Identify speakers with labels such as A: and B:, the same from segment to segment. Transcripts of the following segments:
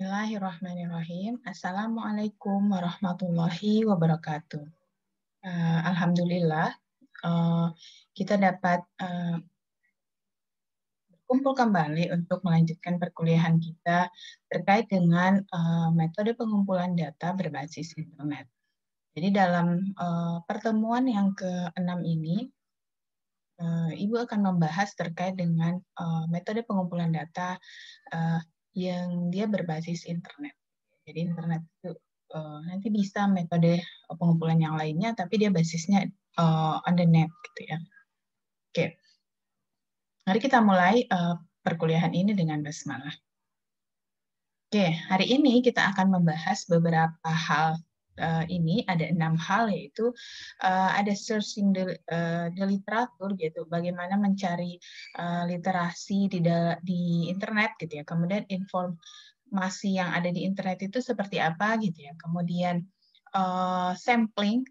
A: Bismillahirrahmanirrahim. Assalamualaikum warahmatullahi wabarakatuh. Alhamdulillah, eh, kita dapat kumpul kembali untuk melanjutkan perkuliahan kita terkait dengan metode pengumpulan data berbasis internet. Jadi dalam pertemuan yang ke-6 ini, Ibu akan membahas terkait dengan metode pengumpulan data yang dia berbasis internet. Jadi internet itu nanti bisa metode pengumpulan yang lainnya, tapi dia basisnya on the net gitu ya. Oke, mari kita mulai perkuliahan ini dengan basmalah. Oke, hari ini kita akan membahas beberapa hal. Ini ada 6 hal, yaitu ada searching the literatur gitu, bagaimana mencari literasi di internet gitu ya. Kemudian informasi yang ada di internet itu seperti apa gitu ya. Kemudian sampling,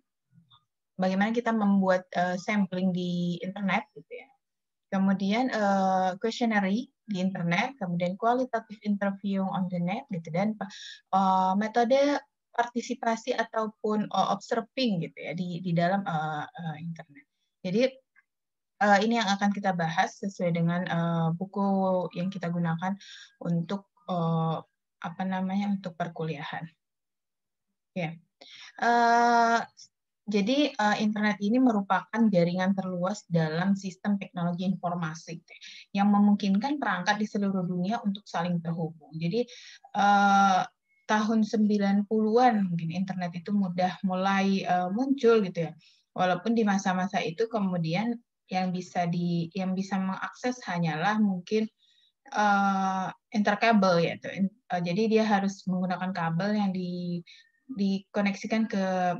A: bagaimana kita membuat sampling di internet gitu ya. Kemudian questionnaire di internet, kemudian qualitative interview on the net gitu, dan metode partisipasi ataupun observing gitu ya di dalam internet. Jadi ini yang akan kita bahas sesuai dengan buku yang kita gunakan untuk untuk perkuliahan. Ya. Jadi internet ini merupakan jaringan terluas dalam sistem teknologi informasi yang memungkinkan perangkat di seluruh dunia untuk saling terhubung. Jadi tahun 90-an mungkin internet itu mulai muncul gitu ya. Walaupun di masa-masa itu kemudian yang bisa mengakses hanyalah mungkin interkabel ya. Jadi dia harus menggunakan kabel yang dikoneksikan ke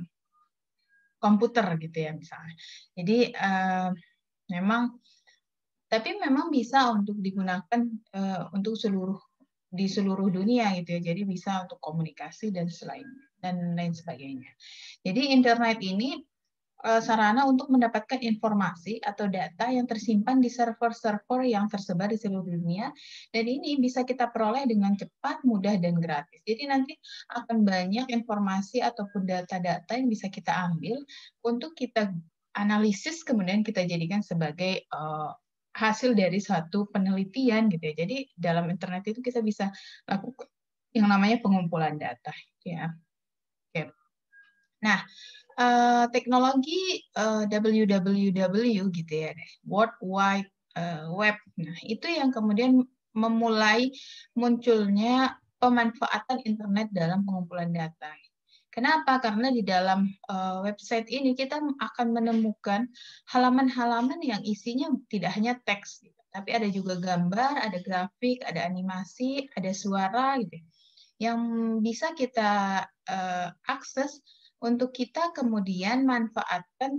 A: komputer gitu ya misalnya. Jadi memang bisa untuk digunakan untuk di seluruh dunia gitu ya. Jadi bisa untuk komunikasi dan lain sebagainya. Jadi internet ini sarana untuk mendapatkan informasi atau data yang tersimpan di server-server yang tersebar di seluruh dunia, dan ini bisa kita peroleh dengan cepat, mudah, dan gratis. Jadi nanti akan banyak informasi ataupun data-data yang bisa kita ambil untuk kita analisis, kemudian kita jadikan sebagai hasil dari suatu penelitian gitu ya. Jadi dalam internet itu kita bisa lakukan yang namanya pengumpulan data ya. Oke. Nah, teknologi WWW gitu ya, World Wide Web. Nah, itu yang kemudian memulai munculnya pemanfaatan internet dalam pengumpulan data. Kenapa? Karena di dalam website ini kita akan menemukan halaman-halaman yang isinya tidak hanya teks, gitu, tapi ada juga gambar, ada grafik, ada animasi, ada suara, gitu, yang bisa kita akses untuk kita kemudian manfaatkan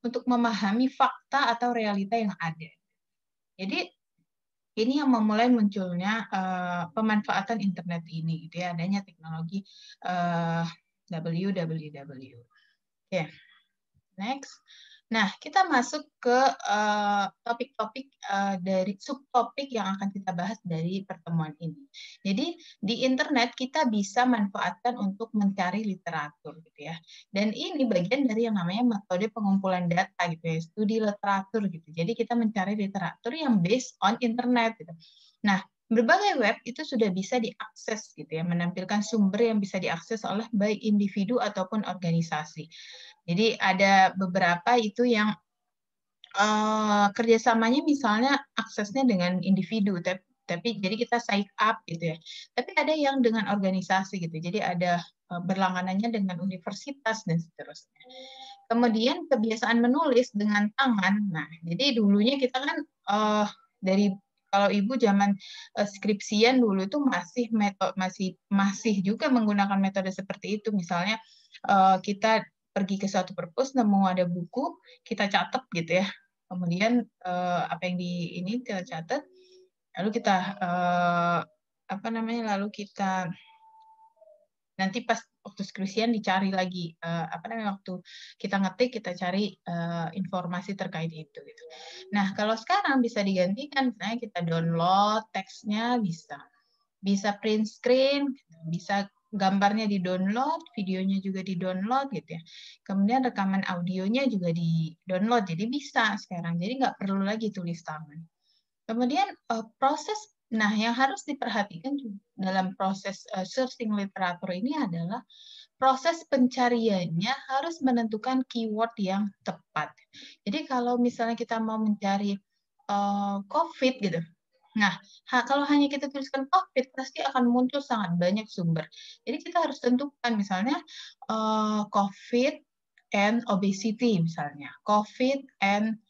A: untuk memahami fakta atau realita yang ada. Jadi ini yang memulai munculnya pemanfaatan internet ini, gitu ya, adanya teknologi WWW. Oke, next. Nah, kita masuk ke topik-topik dari subtopik yang akan kita bahas dari pertemuan ini. Jadi di internet kita bisa manfaatkan untuk mencari literatur gitu ya. Dan ini bagian dari yang namanya metode pengumpulan data gitu ya, studi literatur gitu. Jadi kita mencari literatur yang based on internet gitu. Nah, berbagai web itu sudah bisa diakses gitu ya, menampilkan sumber yang bisa diakses oleh baik individu ataupun organisasi. Jadi ada beberapa itu yang kerjasamanya misalnya aksesnya dengan individu, tapi jadi kita sign up gitu ya. Tapi ada yang dengan organisasi gitu. Jadi ada berlangganannya dengan universitas dan seterusnya. Kemudian kebiasaan menulis dengan tangan. Nah, jadi dulunya kita kan dari kalau ibu zaman skripsian dulu itu masih juga menggunakan metode seperti itu. Misalnya kita pergi ke suatu perpus, nemu ada buku, kita catat gitu ya. Kemudian apa yang di ini kita catat, lalu kita lalu kita nanti pas waktu skripsian dicari lagi waktu kita ngetik kita cari informasi terkait itu gitu. Nah, kalau sekarang bisa digantikan, misalnya kita download teksnya bisa. bisa print screen, bisa gambarnya di-download, videonya juga di-download gitu ya. Kemudian rekaman audionya juga di-download, jadi bisa sekarang. Jadi nggak perlu lagi tulis tangan. Kemudian nah yang harus diperhatikan dalam proses searching literatur ini adalah proses pencariannya harus menentukan keyword yang tepat. Jadi kalau misalnya kita mau mencari COVID gitu, nah kalau hanya kita tuliskan COVID pasti akan muncul sangat banyak sumber. Jadi kita harus tentukan misalnya COVID and obesity misalnya, COVID and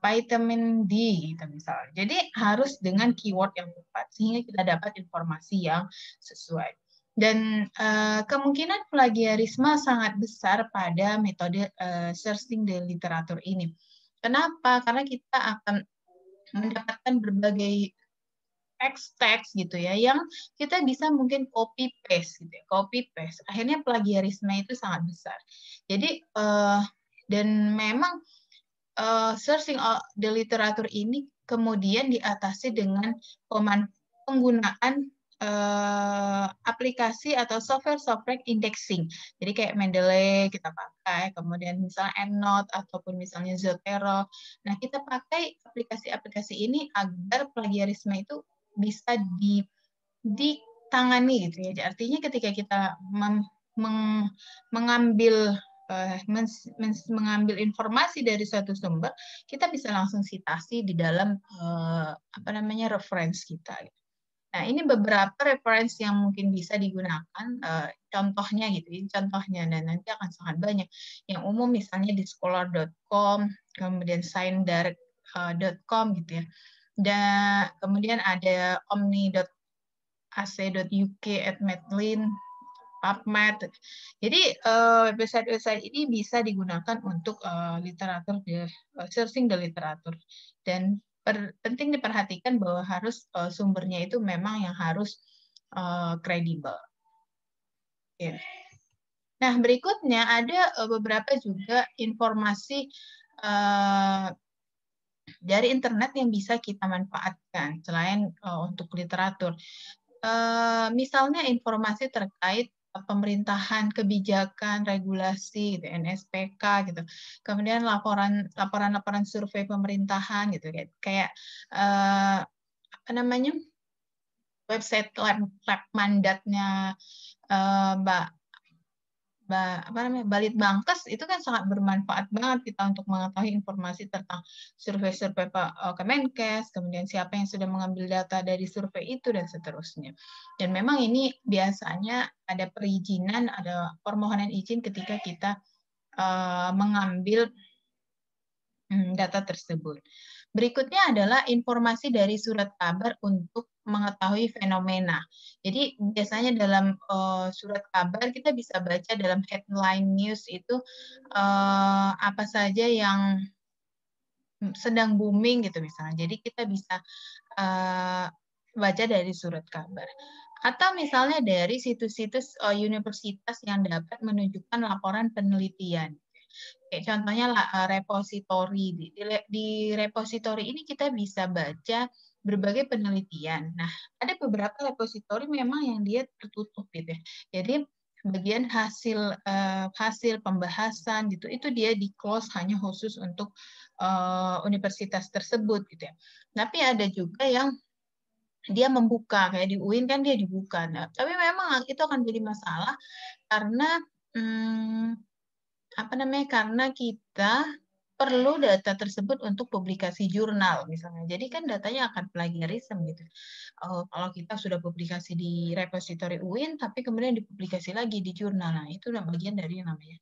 A: vitamin D gitu misalnya. Jadi harus dengan keyword yang tepat sehingga kita dapat informasi yang sesuai. Dan kemungkinan plagiarisme sangat besar pada metode searching di literatur ini. Kenapa? Karena kita akan mendapatkan berbagai teks gitu ya yang kita bisa mungkin copy paste gitu ya, copy paste. Akhirnya plagiarisme itu sangat besar. Jadi dan memang searching the literatur ini kemudian diatasi dengan penggunaan aplikasi atau software indexing. Jadi kayak Mendeley kita pakai, kemudian misalnya EndNote ataupun misalnya Zotero. Nah, kita pakai aplikasi-aplikasi ini agar plagiarisme itu bisa ditangani gitu ya. Artinya ketika kita mengambil mengambil informasi dari suatu sumber, kita bisa langsung citasi di dalam reference kita. Nah, ini beberapa reference yang mungkin bisa digunakan, contohnya gitu, contohnya, dan nanti akan sangat banyak. Yang umum misalnya di scholar.com, kemudian science.com gitu ya. Dan kemudian ada omni.ac.uk @medlin, PubMed. Jadi website-website ini bisa digunakan untuk literatur, searching the literatur. Dan penting diperhatikan bahwa harus sumbernya itu memang yang harus kredibel. Yeah. Nah, berikutnya ada beberapa juga informasi dari internet yang bisa kita manfaatkan selain untuk literatur. Misalnya informasi terkait pemerintahan, kebijakan, regulasi, gitu, NSPK, gitu. Kemudian laporan survei pemerintahan, gitu, kayak website lab mandatnya Mbak Balitbangkes itu kan sangat bermanfaat banget kita untuk mengetahui informasi tentang survei-survei Kemenkes, kemudian siapa yang sudah mengambil data dari survei itu dan seterusnya. Dan memang ini biasanya ada perizinan, ada permohonan izin ketika kita mengambil data tersebut. Berikutnya adalah informasi dari surat kabar untuk mengetahui fenomena. Jadi biasanya dalam surat kabar kita bisa baca dalam headline news itu apa saja yang sedang booming gitu misalnya. Jadi kita bisa baca dari surat kabar. Atau misalnya dari situs-situs universitas yang dapat menunjukkan laporan penelitian. Kayak contohnya repositori. Di repositori ini kita bisa baca berbagai penelitian. Nah, ada beberapa repositori memang yang dia tertutup gitu ya. Jadi bagian hasil pembahasan gitu itu dia di close hanya khusus untuk universitas tersebut gitu ya. Tapi ada juga yang dia membuka, kayak di UIN kan dia dibuka. Nah, tapi memang itu akan jadi masalah karena karena kita perlu data tersebut untuk publikasi jurnal misalnya. Jadi kan datanya akan plagiarisme gitu. Kalau kita sudah publikasi di repositori UIN tapi kemudian dipublikasi lagi di jurnal. Nah, itu bagian dari yang namanya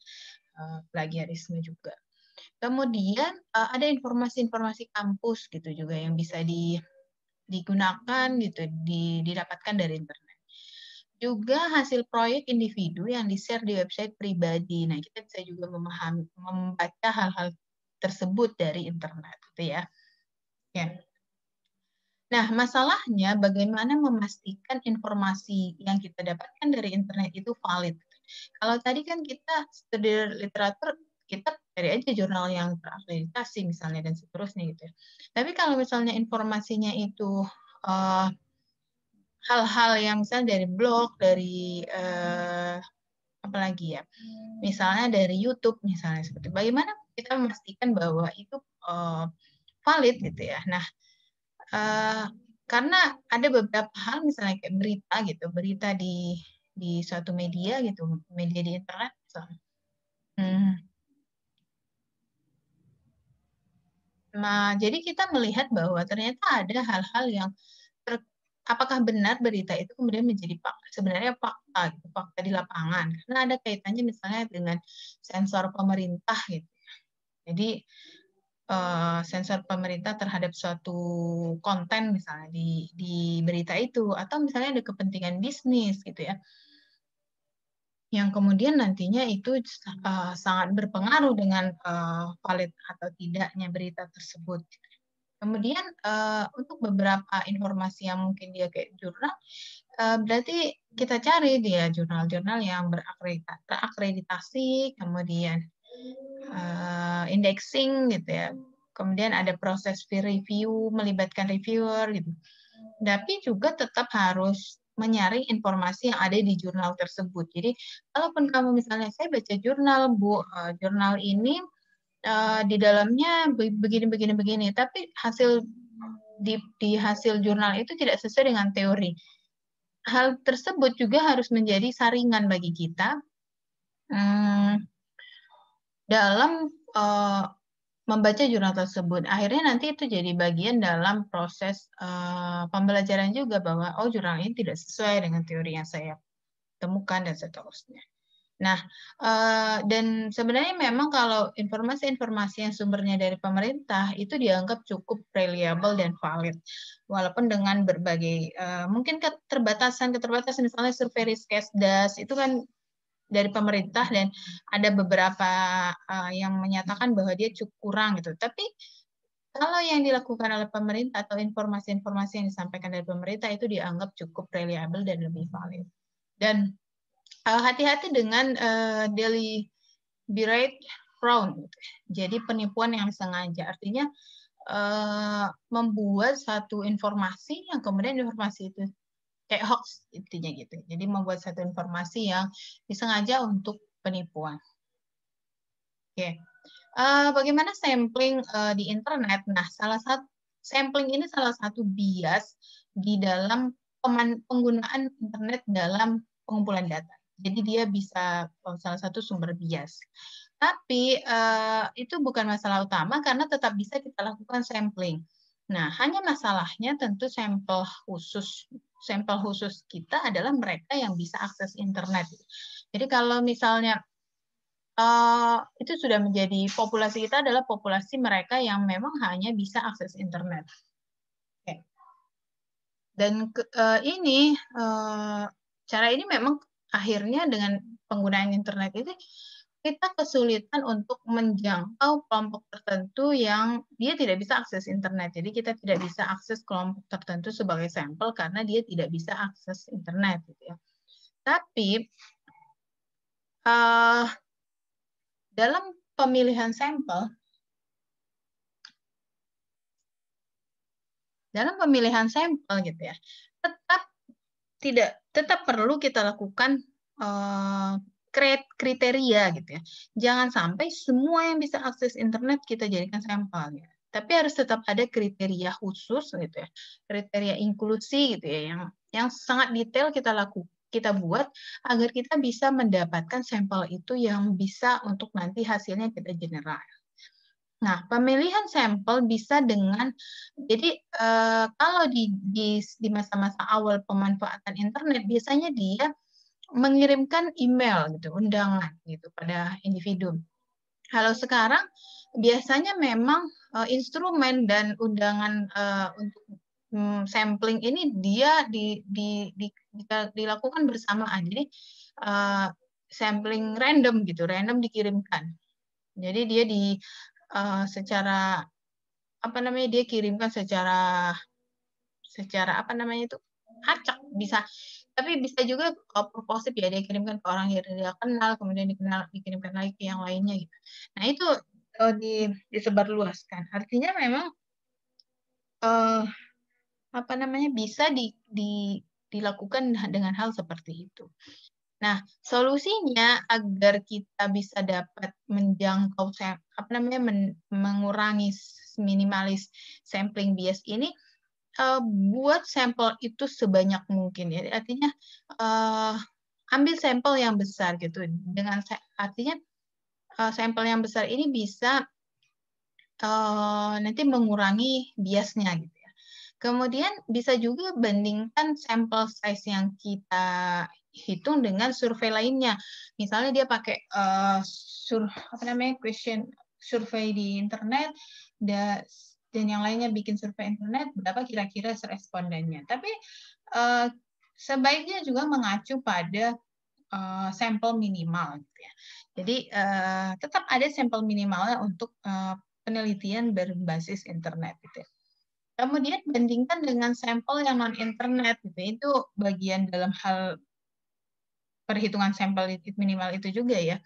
A: plagiarisme juga. Kemudian ada informasi-informasi kampus gitu juga yang bisa digunakan gitu, didapatkan dari internet. Juga hasil proyek individu yang di-share di website pribadi. Nah, kita bisa juga membaca hal-hal tersebut dari internet, gitu ya. Ya. Nah, masalahnya bagaimana memastikan informasi yang kita dapatkan dari internet itu valid. Kalau tadi kan kita studi literatur, kita cari aja jurnal yang terakreditasi misalnya dan seterusnya gitu ya. Tapi kalau misalnya informasinya itu hal-hal yang misalnya dari blog, dari apalagi ya, misalnya dari YouTube misalnya, seperti bagaimana kita memastikan bahwa itu valid gitu ya. Nah, karena ada beberapa hal misalnya kayak berita gitu, berita di suatu media gitu, media di internet misalnya. Nah, jadi kita melihat bahwa ternyata ada hal-hal yang apakah benar berita itu kemudian menjadi sebenarnya fakta, gitu, fakta di lapangan. Karena ada kaitannya misalnya dengan sensor pemerintah gitu. Jadi sensor pemerintah terhadap suatu konten misalnya di berita itu, atau misalnya ada kepentingan bisnis gitu ya, yang kemudian nantinya itu sangat berpengaruh dengan valid atau tidaknya berita tersebut. Kemudian untuk beberapa informasi yang mungkin dia kayak jurnal, berarti kita cari dia jurnal-jurnal yang terakreditasi, kemudian indexing gitu ya. Kemudian ada proses peer review, melibatkan reviewer gitu. Tapi juga tetap harus menyaring informasi yang ada di jurnal tersebut. Jadi, kalaupun kamu misalnya, saya baca jurnal, Bu, jurnal ini di dalamnya begini, tapi hasil di hasil jurnal itu tidak sesuai dengan teori. Hal tersebut juga harus menjadi saringan bagi kita dalam membaca jurnal tersebut. Akhirnya nanti itu jadi bagian dalam proses pembelajaran juga bahwa oh jurnal ini tidak sesuai dengan teori yang saya temukan dan seterusnya. Nah, dan sebenarnya memang kalau informasi-informasi yang sumbernya dari pemerintah itu dianggap cukup reliable dan valid, walaupun dengan berbagai mungkin keterbatasan misalnya survei Riskesdas itu kan dari pemerintah dan ada beberapa yang menyatakan bahwa dia cukup kurang gitu. Tapi kalau yang dilakukan oleh pemerintah atau informasi-informasi yang disampaikan dari pemerintah itu dianggap cukup reliable dan lebih valid. Dan hati-hati dengan deliberate fraud, jadi penipuan yang sengaja. Artinya membuat satu informasi yang kemudian informasi itu kayak hoax intinya gitu. Jadi membuat satu informasi yang disengaja untuk penipuan. Oke. Bagaimana sampling di internet? Nah, sampling ini salah satu bias di dalam penggunaan internet dalam pengumpulan data. Jadi dia bisa salah satu sumber bias. Tapi itu bukan masalah utama karena tetap bisa kita lakukan sampling. Nah, hanya masalahnya tentu sampel khusus kita adalah mereka yang bisa akses internet. Jadi kalau misalnya itu sudah menjadi populasi kita adalah populasi mereka yang memang hanya bisa akses internet. Oke. Dan ini cara ini memang akhirnya dengan penggunaan internet ini kita kesulitan untuk menjangkau kelompok tertentu yang dia tidak bisa akses internet. Jadi kita tidak bisa akses kelompok tertentu sebagai sampel karena dia tidak bisa akses internet. Gitu ya. Tapi dalam pemilihan sampel, gitu ya, tetap perlu kita lakukan kriteria gitu ya. Jangan sampai semua yang bisa akses internet kita jadikan sampel ya. Tapi harus tetap ada kriteria khusus gitu ya. Kriteria inklusi gitu ya yang sangat detail kita buat agar kita bisa mendapatkan sampel itu yang bisa untuk nanti hasilnya kita general. Nah, pemilihan sampel bisa dengan, jadi kalau di masa-masa awal pemanfaatan internet, biasanya dia mengirimkan email gitu, undangan gitu pada individu. Kalau sekarang biasanya memang instrumen dan undangan untuk sampling ini dia dilakukan bersamaan. Jadi sampling random gitu, random dikirimkan. Jadi dia secara apa namanya dia kirimkan secara apa namanya itu acak bisa, tapi bisa juga purposif ya dia kirimkan ke orang yang dia kenal kemudian dikirimkan lagi ke yang lainnya gitu. Nah itu disebarluaskan, artinya memang apa namanya bisa dilakukan dengan hal seperti itu. Nah, solusinya agar kita bisa dapat menjangkau mengurangi minimalis sampling bias ini, buat sampel itu sebanyak mungkin ya. Artinya ambil sampel yang besar gitu. Artinya sampel yang besar ini bisa nanti mengurangi biasnya gitu ya. Kemudian bisa juga bandingkan sampel size yang kita hitung dengan survei lainnya. Misalnya dia pakai question survei di internet dan yang lainnya bikin survei internet, berapa kira-kira respondennya. Tapi sebaiknya juga mengacu pada sampel minimal gitu ya. Jadi tetap ada sampel minimalnya untuk penelitian berbasis internet gitu ya. Kemudian bandingkan dengan sampel yang non-internet gitu. Itu bagian dalam hal perhitungan sampel minimal itu juga ya.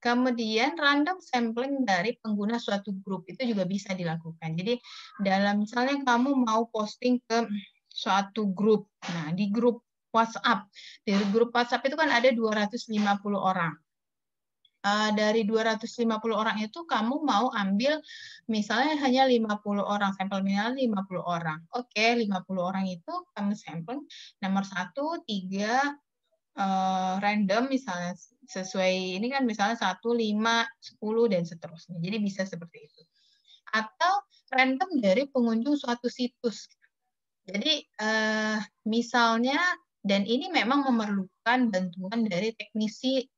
A: Kemudian random sampling dari pengguna suatu grup itu juga bisa dilakukan. Jadi dalam misalnya kamu mau posting ke suatu grup. Nah, di grup WhatsApp. Di grup WhatsApp itu kan ada 250 orang. Dari 250 orang itu kamu mau ambil misalnya hanya 50 orang, sampel minimal 50 orang. Oke, 50 orang itu kamu sampling nomor 1, 3 random misalnya sesuai ini kan misalnya 1, 5, 10 dan seterusnya. Jadi bisa seperti itu. Atau random dari pengunjung suatu situs. Jadi misalnya dan ini memang memerlukan bantuan dari teknisi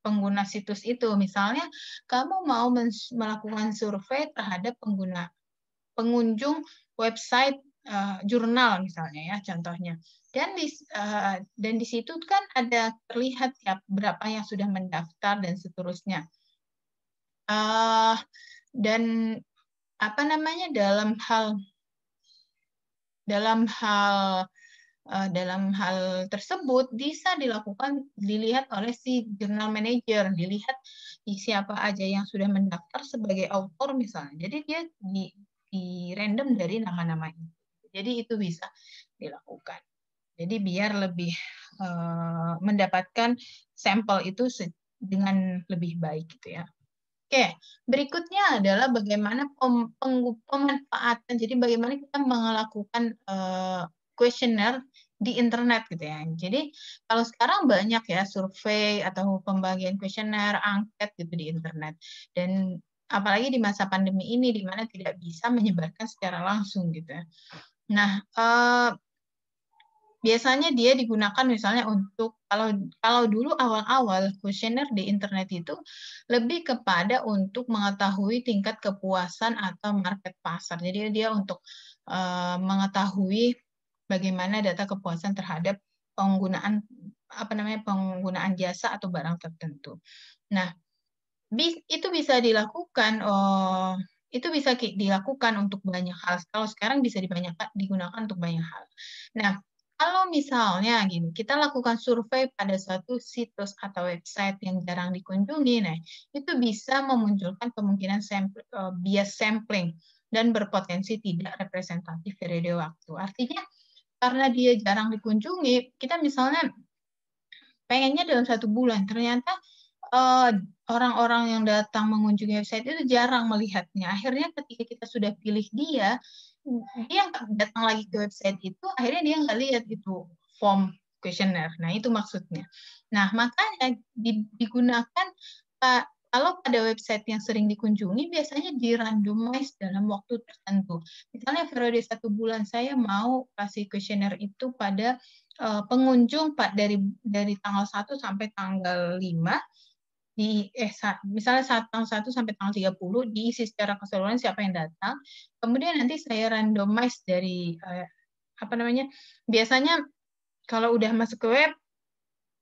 A: pengguna situs itu. Misalnya, kamu mau melakukan survei terhadap pengunjung website jurnal misalnya ya, contohnya. Dan di situ kan ada terlihat ya berapa yang sudah mendaftar dan seterusnya. Dan apa namanya dalam hal tersebut bisa dilihat oleh si jurnal manager, dilihat siapa aja yang sudah mendaftar sebagai author misalnya. Jadi dia di random dari nama-nama itu. Jadi itu bisa dilakukan. Jadi biar lebih mendapatkan sampel itu dengan lebih baik gitu ya. Oke, berikutnya adalah bagaimana pemanfaatan. Jadi bagaimana kita melakukan kuesioner di internet gitu ya. Jadi kalau sekarang banyak ya survei atau pembagian kuesioner, angket gitu di internet. Dan apalagi di masa pandemi ini di mana tidak bisa menyebarkan secara langsung gitu ya. Nah, biasanya dia digunakan misalnya untuk kalau dulu awal-awal kuesioner di internet itu lebih kepada untuk mengetahui tingkat kepuasan atau market pasar. Jadi dia untuk mengetahui bagaimana data kepuasan terhadap penggunaan jasa atau barang tertentu. Nah, itu bisa dilakukan untuk banyak hal. Kalau sekarang bisa digunakan untuk banyak hal. Nah, kalau misalnya gini, kita lakukan survei pada suatu situs atau website yang jarang dikunjungi, nah itu bisa memunculkan kemungkinan bias sampling dan berpotensi tidak representatif periode waktu. Artinya karena dia jarang dikunjungi, kita misalnya pengennya dalam 1 bulan, ternyata orang-orang yang datang mengunjungi website itu jarang melihatnya. Akhirnya ketika kita sudah pilih dia datang lagi ke website itu, akhirnya dia nggak lihat itu form questionnaire. Nah, itu maksudnya. Nah, makanya digunakan kalau pada website yang sering dikunjungi, biasanya di-randomize dalam waktu tertentu. Misalnya periode 1 bulan, saya mau kasih questionnaire itu pada pengunjung dari tanggal 1 sampai tanggal 5, misalnya tanggal 1 sampai tanggal 30 diisi secara keseluruhan siapa yang datang. Kemudian nanti saya randomize dari biasanya kalau udah masuk ke web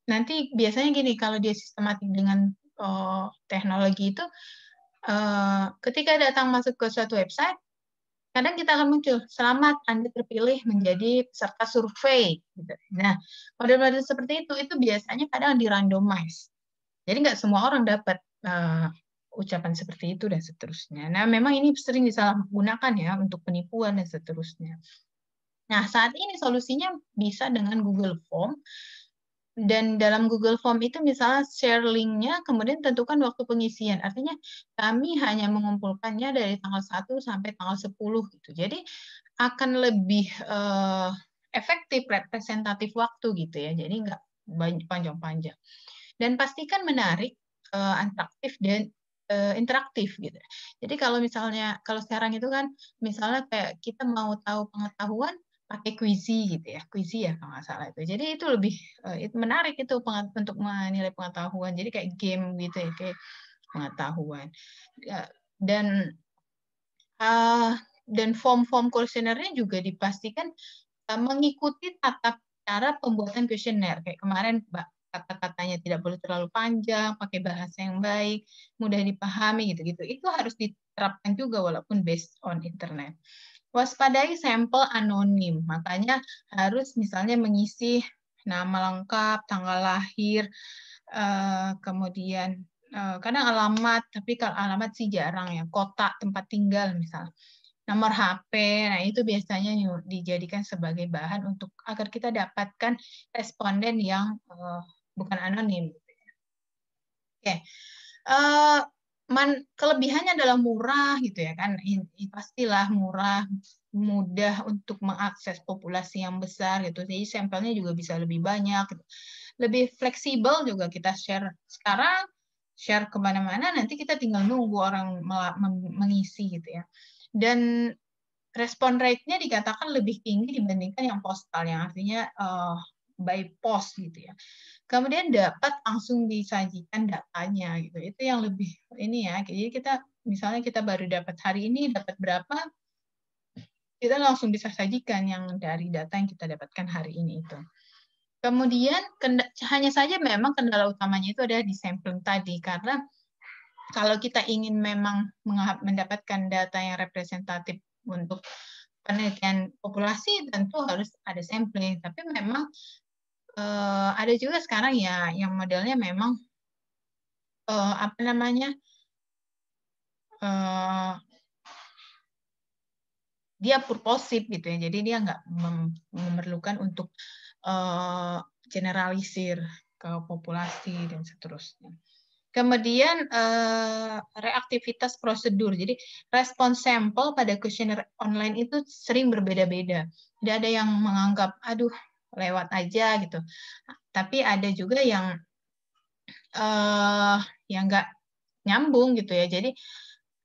A: nanti biasanya gini, kalau dia sistematik dengan teknologi itu ketika datang masuk ke suatu website kadang kita akan muncul, selamat Anda terpilih menjadi peserta survei. Gitu. Nah, model-model seperti itu biasanya kadang di-randomize. Jadi nggak semua orang dapat ucapan seperti itu dan seterusnya. Nah, memang ini sering disalahgunakan ya untuk penipuan dan seterusnya. Nah, saat ini solusinya bisa dengan Google Form. Dan dalam Google Form itu misalnya share link-nya, kemudian tentukan waktu pengisian. Artinya kami hanya mengumpulkannya dari tanggal 1 sampai tanggal 10 gitu. Jadi akan lebih efektif, representatif waktu gitu ya. Jadi nggak panjang-panjang. Dan pastikan menarik, atraktif, dan interaktif gitu. Jadi kalau misalnya, kalau sekarang itu kan misalnya kayak kita mau tahu pengetahuan, pakai Quizy gitu ya, Quizy ya kalau nggak salah itu. Jadi itu lebih itu menarik itu untuk menilai pengetahuan. Jadi kayak game gitu ya, kayak pengetahuan. Dan dan form-form kuesionernya juga dipastikan mengikuti tata cara pembuatan kuesioner. Kayak kemarin kata-katanya tidak boleh terlalu panjang, pakai bahasa yang baik, mudah dipahami gitu-gitu. Itu harus diterapkan juga walaupun based on internet. Waspadai sampel anonim, makanya harus misalnya mengisi nama lengkap, tanggal lahir, kemudian kadang alamat, tapi kalau alamat sih jarang ya, kota tempat tinggal misalnya, nomor HP, nah itu biasanya dijadikan sebagai bahan untuk agar kita dapatkan responden yang bukan anonim. Oke. Kelebihannya adalah murah gitu ya kan, pastilah murah, mudah untuk mengakses populasi yang besar gitu, jadi sampelnya juga bisa lebih banyak gitu. Lebih fleksibel juga, kita share sekarang, share kemana-mana, nanti kita tinggal nunggu orang mengisi gitu ya. Dan respon rate-nya dikatakan lebih tinggi dibandingkan yang postal, yang artinya by post gitu ya. Kemudian dapat langsung disajikan datanya gitu. Itu yang lebih ini ya. Jadi kita misalnya kita baru dapat hari ini dapat berapa, kita langsung bisa sajikan yang dari data yang kita dapatkan hari ini itu. Kemudian hanya saja memang kendala utamanya itu ada di sampling tadi, karena kalau kita ingin memang mendapatkan data yang representatif untuk penelitian populasi, tentu harus ada sampling. Tapi memang ada juga sekarang ya yang modelnya memang apa namanya, dia purposif gitu ya. Jadi dia nggak memerlukan untuk generalisir ke populasi dan seterusnya. Kemudian reaktivitas prosedur. Jadi respon sampel pada kuesioner online itu sering berbeda-beda. Tidak ada yang menganggap, aduh lewat aja gitu. Tapi ada juga yang nggak nyambung gitu ya. Jadi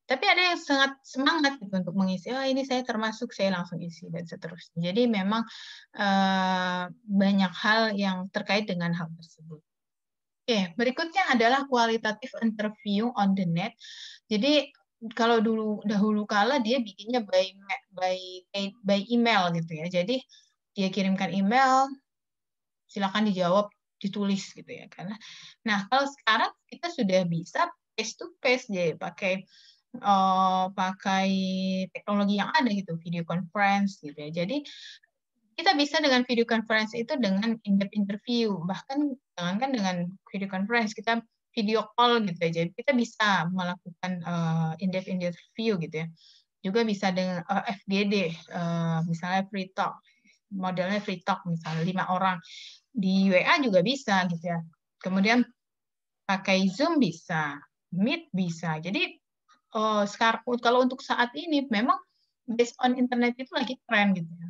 A: tapi ada yang sangat semangat gitu untuk mengisi. Oh ini saya termasuk, saya langsung isi dan seterusnya. Jadi memang banyak hal yang terkait dengan hal tersebut. Oke, berikutnya adalah kualitatif interview on the net. Jadi kalau dahulu kala dia bikinnya by email gitu ya. Jadi dia kirimkan email, silakan dijawab, ditulis gitu ya. Nah kalau sekarang kita sudah bisa face to face, jadi pakai teknologi yang ada gitu, video conference gitu ya. Jadi kita bisa dengan video conference itu dengan in-depth interview, bahkan jangankan dengan video conference, kita video call gitu ya. Jadi kita bisa melakukan in-depth interview gitu ya. Juga bisa dengan FGD, misalnya free talk, modelnya free talk misalnya 5 orang. Di WA juga bisa gitu ya. Kemudian pakai Zoom bisa, Meet bisa. Jadi sekarang kalau untuk saat ini memang based on internet itu lagi tren gitu ya.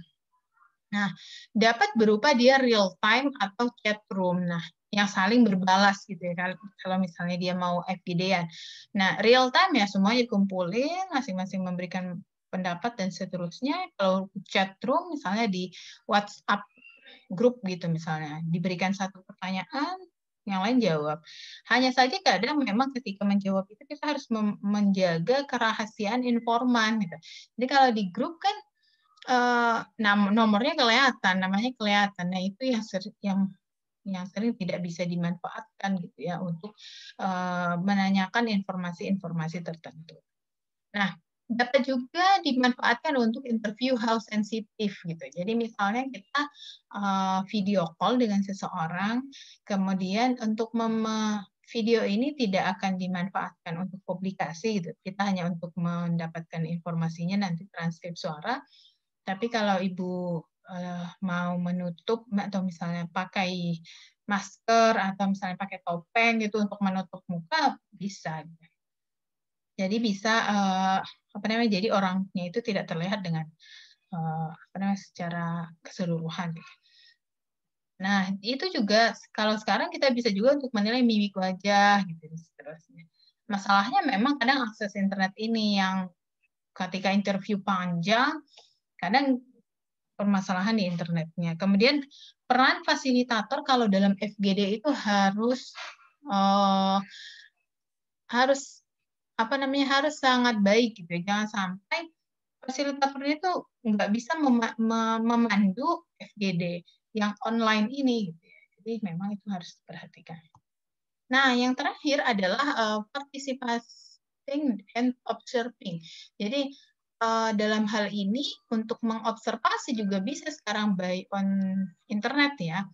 A: Nah, dapat berupa dia real time atau chat room. Nah, yang saling berbalas gitu ya. Kalau misalnya dia mau FGD-an. Nah, real time ya semuanya dikumpulin, masing-masing memberikan pendapat dan seterusnya. Kalau chat room misalnya di WhatsApp grup gitu misalnya, diberikan satu pertanyaan, yang lain jawab. Hanya saja kadang memang ketika menjawab itu kita harus menjaga kerahasiaan informan gitu. Jadi kalau di grup kan nomornya kelihatan, namanya kelihatan. Nah, itu yang sering tidak bisa dimanfaatkan gitu ya untuk menanyakan informasi-informasi tertentu. Nah, dapat juga dimanfaatkan untuk interview hal sensitif gitu. Jadi misalnya kita video call dengan seseorang, kemudian untuk video ini tidak akan dimanfaatkan untuk publikasi gitu. Kita hanya untuk mendapatkan informasinya nanti transkrip suara. Tapi kalau Ibu mau menutup atau misalnya pakai masker atau misalnya pakai topeng gitu untuk menutup muka bisa. Jadi bisa apa namanya? Jadi orangnya itu tidak terlihat dengan apa namanya secara keseluruhan. Nah, itu juga kalau sekarang kita bisa juga untuk menilai mimik wajah gitu seterusnya. Masalahnya memang kadang akses internet ini yang ketika interview panjang, kadang permasalahan di internetnya. Kemudian peran fasilitator kalau dalam FGD itu harus apa namanya harus sangat baik gitu ya. Jangan sampai fasilitator itu nggak bisa memandu FGD yang online ini gitu ya. Jadi memang itu harus diperhatikan. Nah, yang terakhir adalah participating and observing. Jadi dalam hal ini untuk mengobservasi juga bisa sekarang by on internet ya.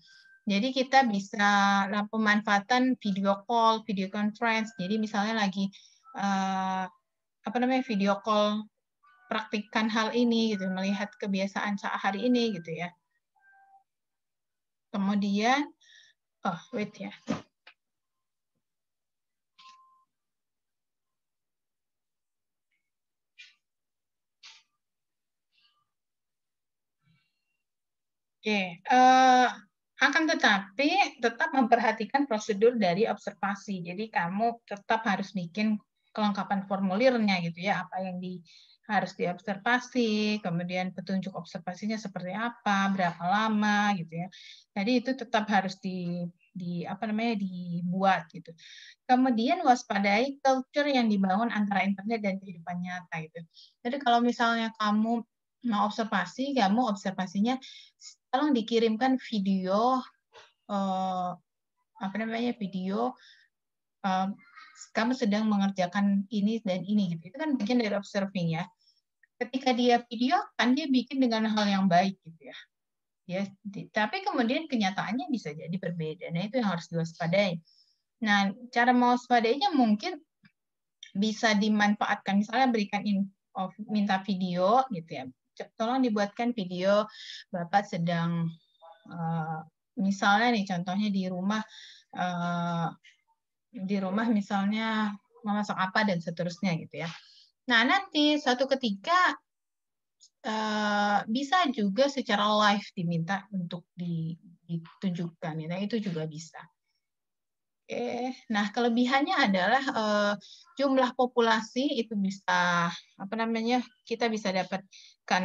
A: Jadi kita bisa pemanfaatan video call, video conference. Jadi misalnya lagi apa namanya video call praktikkan hal ini gitu, melihat kebiasaan saat hari ini gitu ya. Kemudian wait ya. Oke, akan tetapi tetap memperhatikan prosedur dari observasi. Jadi kamu tetap harus bikin kelengkapan formulirnya gitu ya, apa yang harus diobservasi, kemudian petunjuk observasinya seperti apa, berapa lama gitu ya. Jadi itu tetap harus apa namanya dibuat gitu. Kemudian waspadai culture yang dibangun antara internet dan kehidupan nyata gitu. Jadi kalau misalnya kamu mau observasi, kamu observasinya tolong dikirimkan video apa namanya video kamu sedang mengerjakan ini dan ini gitu. Itu kan bagian dari observing ya. Ketika dia video kan dia bikin dengan hal yang baik gitu ya. Ya, tapi kemudian kenyataannya bisa jadi berbeda. Nah, itu yang harus diwaspadai. Nah, cara mewaspadainya mungkin bisa dimanfaatkan misalnya berikan minta video gitu ya. Tolong dibuatkan video Bapak sedang misalnya nih contohnya di rumah misalnya memasak apa dan seterusnya gitu ya. Nah, nanti suatu ketika bisa juga secara live diminta untuk ditunjukkan. Nah, itu juga bisa. Nah kelebihannya adalah jumlah populasi itu bisa apa namanya kita bisa dapatkan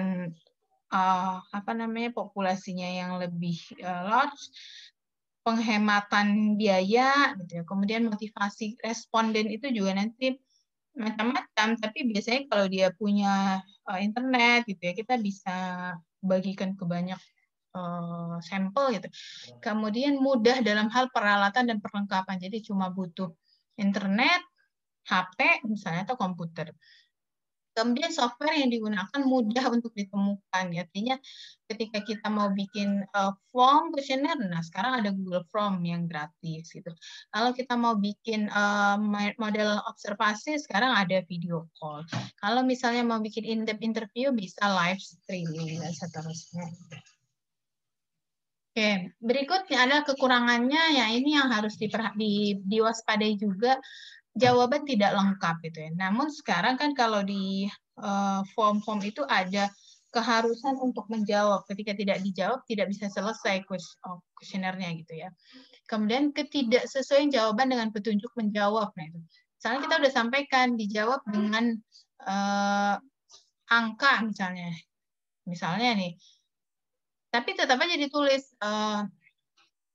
A: apa namanya populasinya yang lebih large, penghematan biaya, gitu ya. Kemudian motivasi responden itu juga nanti macam-macam. Tapi biasanya kalau dia punya internet, gitu ya, kita bisa bagikan ke banyak sampel gitu. Kemudian mudah dalam hal peralatan dan perlengkapan. Jadi cuma butuh internet, HP misalnya atau komputer. Kemudian software yang digunakan mudah untuk ditemukan. Artinya ketika kita mau bikin form kuesioner, nah sekarang ada Google Form yang gratis gitu. Kalau kita mau bikin model observasi, sekarang ada video call. Kalau misalnya mau bikin in-depth interview, bisa live streaming dan seterusnya. Oke, berikutnya ada kekurangannya, ya ini yang harus diwaspadai juga, jawaban tidak lengkap gitu ya. Namun sekarang kan kalau di form-form itu ada keharusan untuk menjawab. Ketika tidak dijawab, tidak bisa selesai kuesionernya gitu ya. Kemudian ketidaksesuaian jawaban dengan petunjuk menjawab. Nah, itu. Misalnya kita udah sampaikan, dijawab dengan angka misalnya. Misalnya nih, tapi tetap aja ditulis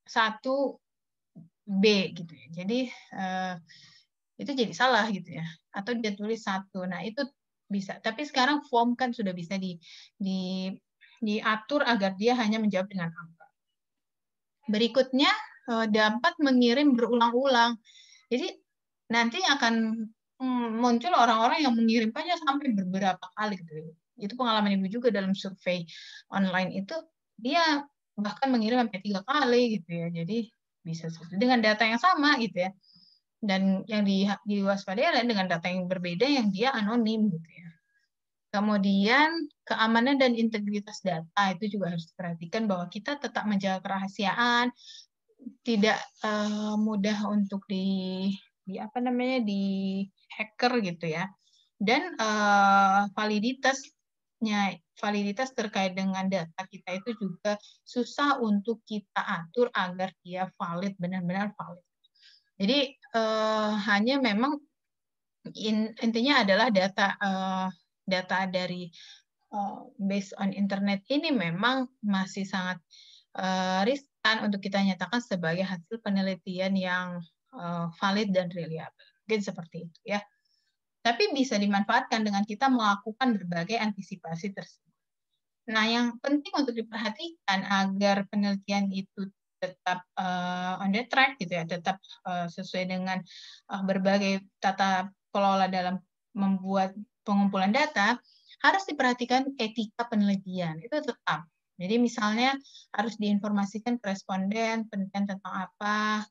A: 1B gitu ya. Jadi itu jadi salah gitu ya. Atau dia tulis 1. Nah, itu bisa. Tapi sekarang form kan sudah bisa diatur agar dia hanya menjawab dengan angka. Berikutnya dapat mengirim berulang-ulang. Jadi nanti akan muncul orang-orang yang mengirimkannya sampai beberapa kali gitu. Itu pengalaman Ibu juga dalam survei online itu dia bahkan mengirim sampai 3 kali gitu ya. Jadi bisa dengan data yang sama gitu ya. Dan yang diwaspadai adalah dengan data yang berbeda yang dia anonim gitu ya. Kemudian keamanan dan integritas data itu juga harus diperhatikan bahwa kita tetap menjaga kerahasiaan, tidak mudah untuk di apa namanya di hacker gitu ya. Dan validitas terkait dengan data kita itu juga susah untuk kita atur agar dia valid, benar-benar valid. Jadi hanya memang intinya adalah data dari based on internet ini memang masih sangat riskan untuk kita nyatakan sebagai hasil penelitian yang valid dan reliable. Mungkin seperti itu ya. Tapi bisa dimanfaatkan dengan kita melakukan berbagai antisipasi tersebut. Nah, yang penting untuk diperhatikan agar penelitian itu tetap on the track gitu ya, tetap sesuai dengan berbagai tata kelola dalam membuat pengumpulan data, harus diperhatikan etika penelitian. Itu tetap. Jadi misalnya harus diinformasikan ke responden penelitian tentang apa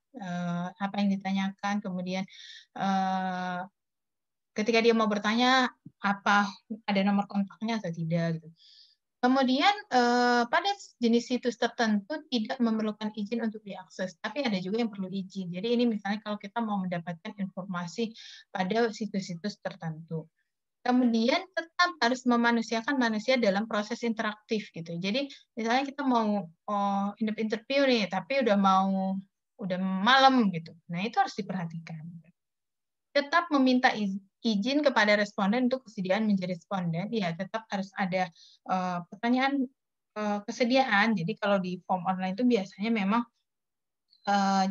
A: yang ditanyakan, kemudian ketika dia mau bertanya apa ada nomor kontaknya atau tidak gitu. Kemudian pada jenis situs tertentu tidak memerlukan izin untuk diakses, tapi ada juga yang perlu izin. Jadi ini misalnya kalau kita mau mendapatkan informasi pada situs-situs tertentu. Kemudian tetap harus memanusiakan manusia dalam proses interaktif gitu. Jadi misalnya kita mau interview nih, tapi udah malam gitu. Nah itu harus diperhatikan. Tetap meminta izin kepada responden untuk kesediaan menjadi responden, ya tetap harus ada pertanyaan kesediaan. Jadi kalau di form online itu biasanya memang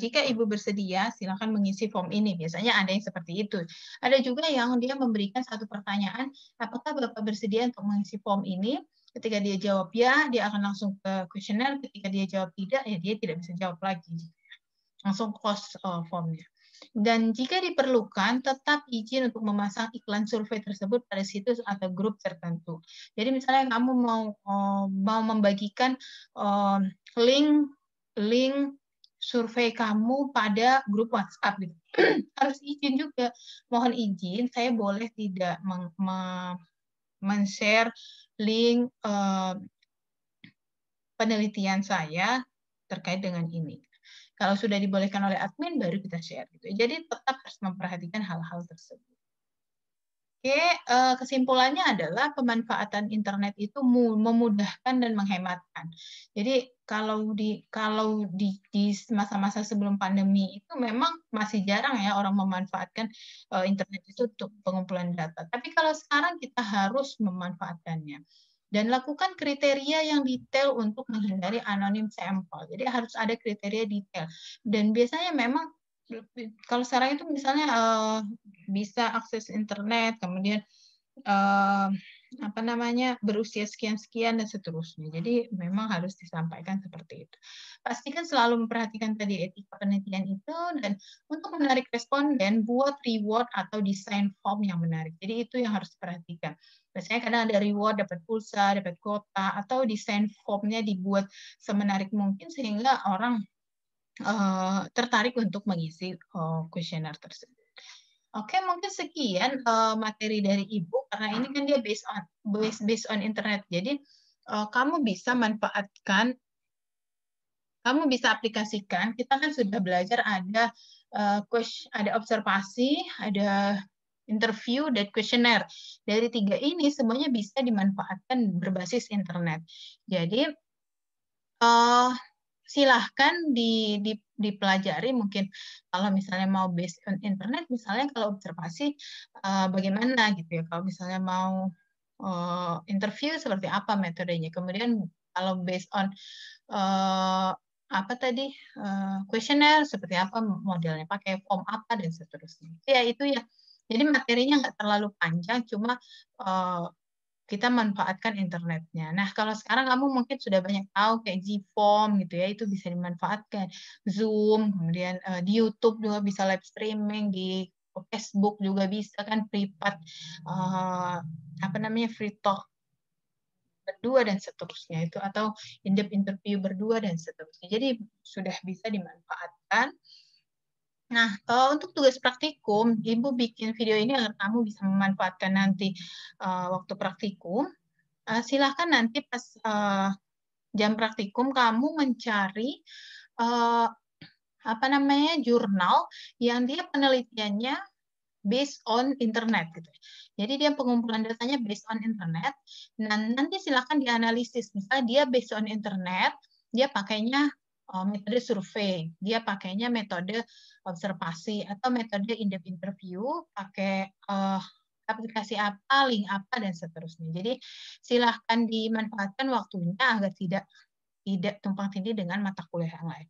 A: jika Ibu bersedia, silakan mengisi form ini. Biasanya ada yang seperti itu. Ada juga yang dia memberikan satu pertanyaan, apakah Bapak bersedia untuk mengisi form ini? Ketika dia jawab ya, dia akan langsung ke kuesioner. Ketika dia jawab tidak, ya dia tidak bisa jawab lagi. Langsung close formnya. Dan jika diperlukan, tetap izin untuk memasang iklan survei tersebut pada situs atau grup tertentu. Jadi misalnya kamu mau membagikan link survei kamu pada grup WhatsApp gitu. Harus izin juga. Mohon izin, saya boleh tidak men-share link penelitian saya terkait dengan ini. Kalau sudah dibolehkan oleh admin, baru kita share. Gitu. Jadi tetap harus memperhatikan hal-hal tersebut. Oke, kesimpulannya adalah pemanfaatan internet itu memudahkan dan menghematkan. Jadi kalau di masa-masa sebelum pandemi itu memang masih jarang ya orang memanfaatkan internet itu untuk pengumpulan data. Tapi kalau sekarang kita harus memanfaatkannya. Dan lakukan kriteria yang detail untuk menghindari anonim sampel. Jadi harus ada kriteria detail. Dan biasanya memang kalau sekarang itu misalnya bisa akses internet, kemudian berusia sekian-sekian dan seterusnya. Jadi memang harus disampaikan seperti itu. Pastikan selalu memperhatikan tadi etika penelitian itu, dan untuk menarik responden, buat reward atau desain form yang menarik. Jadi itu yang harus diperhatikan. Biasanya kadang ada reward, dapat pulsa, dapat kuota, atau desain formnya dibuat semenarik mungkin sehingga orang tertarik untuk mengisi kuesioner tersebut. Oke, mungkin sekian materi dari Ibu, karena ini kan dia based on internet. Jadi kamu bisa manfaatkan, kamu bisa aplikasikan. Kita kan sudah belajar ada observasi, ada interview, dan kuesioner. Dari 3 ini semuanya bisa dimanfaatkan berbasis internet. Jadi silahkan dipelajari, mungkin kalau misalnya mau based on internet, misalnya kalau observasi bagaimana gitu ya, kalau misalnya mau interview seperti apa metodenya, kemudian kalau based on kuesioner seperti apa modelnya, pakai form apa dan seterusnya. Ya itu ya. Jadi materinya nggak terlalu panjang, cuma kita manfaatkan internetnya. Nah, kalau sekarang kamu mungkin sudah banyak tahu kayak Gform gitu ya, itu bisa dimanfaatkan. Zoom, kemudian di YouTube juga bisa live streaming, di Facebook juga bisa kan privat, free talk berdua dan seterusnya itu, atau in-depth interview berdua dan seterusnya. Jadi sudah bisa dimanfaatkan. Nah, untuk tugas praktikum, Ibu bikin video ini agar kamu bisa memanfaatkan nanti waktu praktikum. Silahkan nanti pas jam praktikum kamu mencari apa namanya jurnal yang dia penelitiannya based on internet gitu. Jadi dia pengumpulan datanya based on internet. Dan nanti silakan dianalisis. Misalnya dia based on internet, dia pakainya metode survei, dia pakainya metode observasi atau metode in-depth interview, pakai aplikasi apa, link apa dan seterusnya. Jadi silahkan dimanfaatkan waktunya agar tidak tumpang tindih dengan mata kuliah yang lain.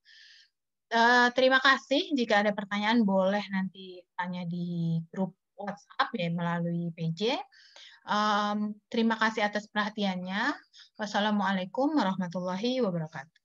A: Terima kasih. Jika ada pertanyaan boleh nanti tanya di grup WhatsApp ya melalui PJ. Terima kasih atas perhatiannya. Wassalamualaikum warahmatullahi wabarakatuh.